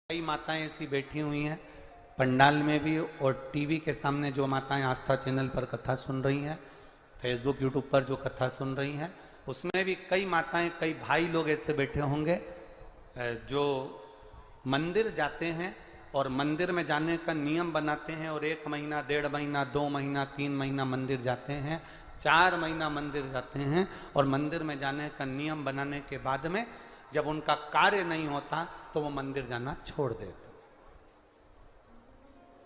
कई माताएं ऐसी बैठी हुई हैं पंडाल में भी और टीवी के सामने जो माताएं आस्था चैनल पर कथा सुन रही हैं, फेसबुक यूट्यूब पर जो कथा सुन रही हैं, उसमें भी कई माताएं कई भाई लोग ऐसे बैठे होंगे जो मंदिर जाते हैं और मंदिर में जाने का नियम बनाते हैं और 1 महीना 1.5 महीना 2 महीना 3 महीना मंदिर जाते हैं, 4 महीना मंदिर जाते हैं और मंदिर में जाने का नियम बनाने के बाद में जब उनका कार्य नहीं होता तो वो मंदिर जाना छोड़ देते।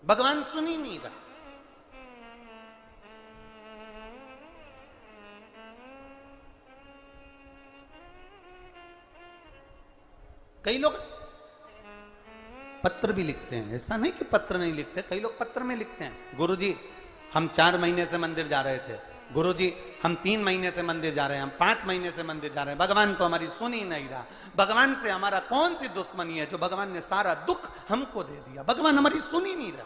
भगवान सुन ही नहीं रहा। कई लोग पत्र भी लिखते हैं, ऐसा नहीं कि पत्र नहीं लिखते, कई लोग पत्र में लिखते हैं, गुरुजी हम 4 महीने से मंदिर जा रहे थे, गुरुजी हम 3 महीने से मंदिर जा रहे हैं, हम 5 महीने से मंदिर जा रहे हैं, भगवान तो हमारी सुन ही नहीं रहा। भगवान से हमारा कौन सी दुश्मनी है जो भगवान ने सारा दुख हमको दे दिया, भगवान हमारी सुन ही नहीं रहा।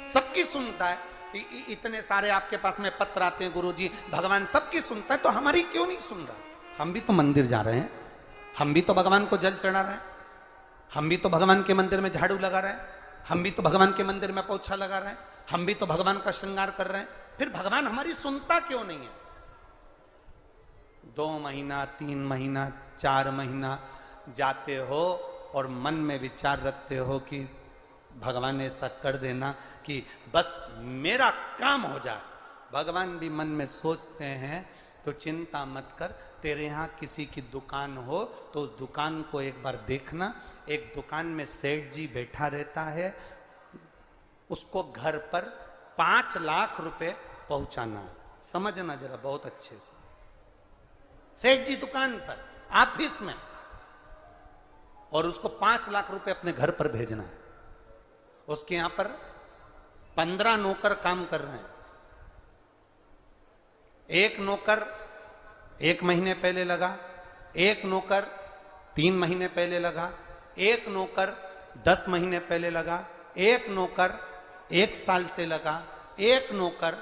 सबकी सुनता है, इतने सारे आपके पास में पत्र आते हैं, गुरुजी भगवान सबकी सुनता है तो हमारी क्यों नहीं सुन रहा। हम भी तो मंदिर जा रहे हैं, हम भी तो भगवान को जल चढ़ा रहे हैं, हम भी तो भगवान के मंदिर में झाड़ू लगा रहे हैं, हम भी तो भगवान के मंदिर में पोछा लगा रहे हैं, हम भी तो भगवान का श्रृंगार कर रहे हैं, फिर भगवान हमारी सुनता क्यों नहीं है। 2 महीना 3 महीना 4 महीना जाते हो और मन में विचार रखते हो कि भगवान ऐसा कर देना कि बस मेरा काम हो जाए। भगवान भी मन में सोचते हैं तो चिंता मत कर, तेरे यहाँ किसी की दुकान हो तो उस दुकान को एक बार देखना। एक दुकान में सेठ जी बैठा रहता है, उसको घर पर 5 लाख रुपए पहुंचाना। समझना जरा बहुत अच्छे से, सेठ जी दुकान पर ऑफिस में और उसको 5 लाख रुपए अपने घर पर भेजना है। उसके यहां पर 15 नौकर काम कर रहे हैं। एक नौकर 1 महीने पहले लगा, एक नौकर 3 महीने पहले लगा, एक नौकर 10 महीने पहले लगा, एक नौकर 1 साल से लगा, एक नौकर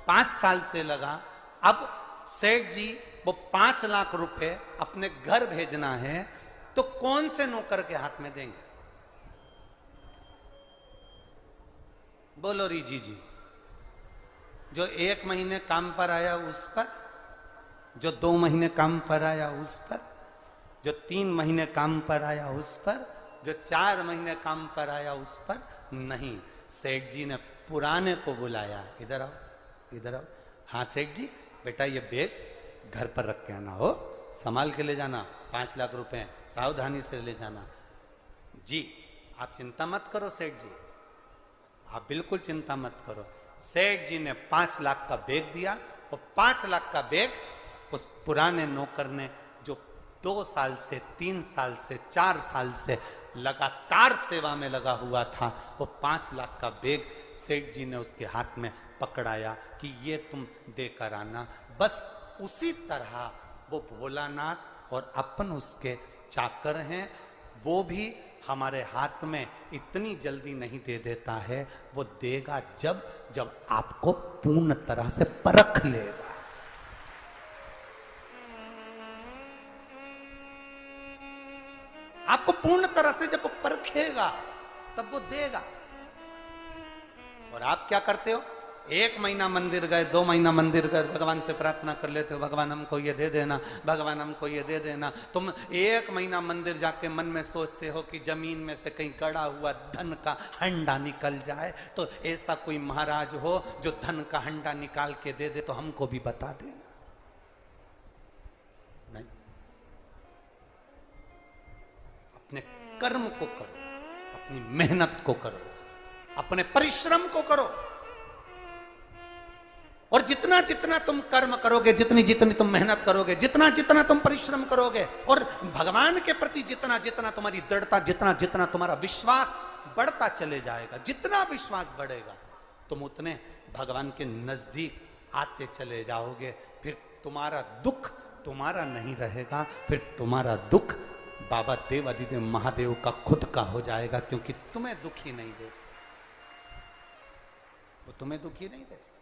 5 साल से लगा। अब सेठ जी वो 5 लाख रुपए अपने घर भेजना है तो कौन से नौकर के हाथ में देंगे? बोलो रीजी जी। जो 1 महीने काम पर आया उस पर, जो 2 महीने काम पर आया उस पर, जो 3 महीने काम पर आया उस पर, जो 4 महीने काम पर आया उस पर नहीं। सेठ जी ने पुराने को बुलाया, इधर आओ, इधर आओ। हाँ सेठ जी, बेटा ये बैग घर पर रख के आना, हो संभाल के ले जाना, 5 लाख रुपए सावधानी से ले जाना। जी आप चिंता मत करो सेठ जी, आप बिल्कुल चिंता मत करो। सेठ जी ने 5 लाख का बैग दिया और 5 लाख का बैग उस पुराने नौकर ने जो 2 साल से 3 साल से 4 साल से लगातार सेवा में लगा हुआ था, वो 5 लाख का बैग सेठ जी ने उसके हाथ में पकड़ाया कि ये तुम देकर आना। बस उसी तरह वो भोलानाथ और अपन उसके चाकर हैं, वो भी हमारे हाथ में इतनी जल्दी नहीं दे देता है, वो देगा जब जब आपको पूर्ण तरह से परख लेगा। आपको पूर्ण तरह से जब वो परखेगा तब वो देगा। और आप क्या करते हो? 1 महीना मंदिर गए, 2 महीना मंदिर गए, भगवान से प्रार्थना कर लेते हो, भगवान हमको ये दे देना, भगवान हमको ये दे देना। तुम 1 महीना मंदिर जाके मन में सोचते हो कि जमीन में से कहीं गड़ा हुआ धन का हंडा निकल जाए, तो ऐसा कोई महाराज हो जो धन का हंडा निकाल के दे दे तो हमको भी बता देना। नहीं, अपने कर्म को करो, अपनी मेहनत को करो, अपने परिश्रम को करो। और जितना जितना तुम कर्म करोगे, जितनी जितनी तुम मेहनत करोगे, जितना जितना तुम परिश्रम करोगे और भगवान के प्रति जितना जितना तुम्हारी दृढ़ता, जितना जितना तुम्हारा विश्वास बढ़ता चले जाएगा, जितना विश्वास बढ़ेगा तुम उतने भगवान के नजदीक आते चले जाओगे। फिर तुम्हारा दुख तुम्हारा नहीं रहेगा, फिर तुम्हारा दुख बाबा देव अधिदेव महादेव का खुद का हो जाएगा, क्योंकि तुम्हें दुखी नहीं देख सकते, वो तुम्हें दुखी नहीं देख सकते।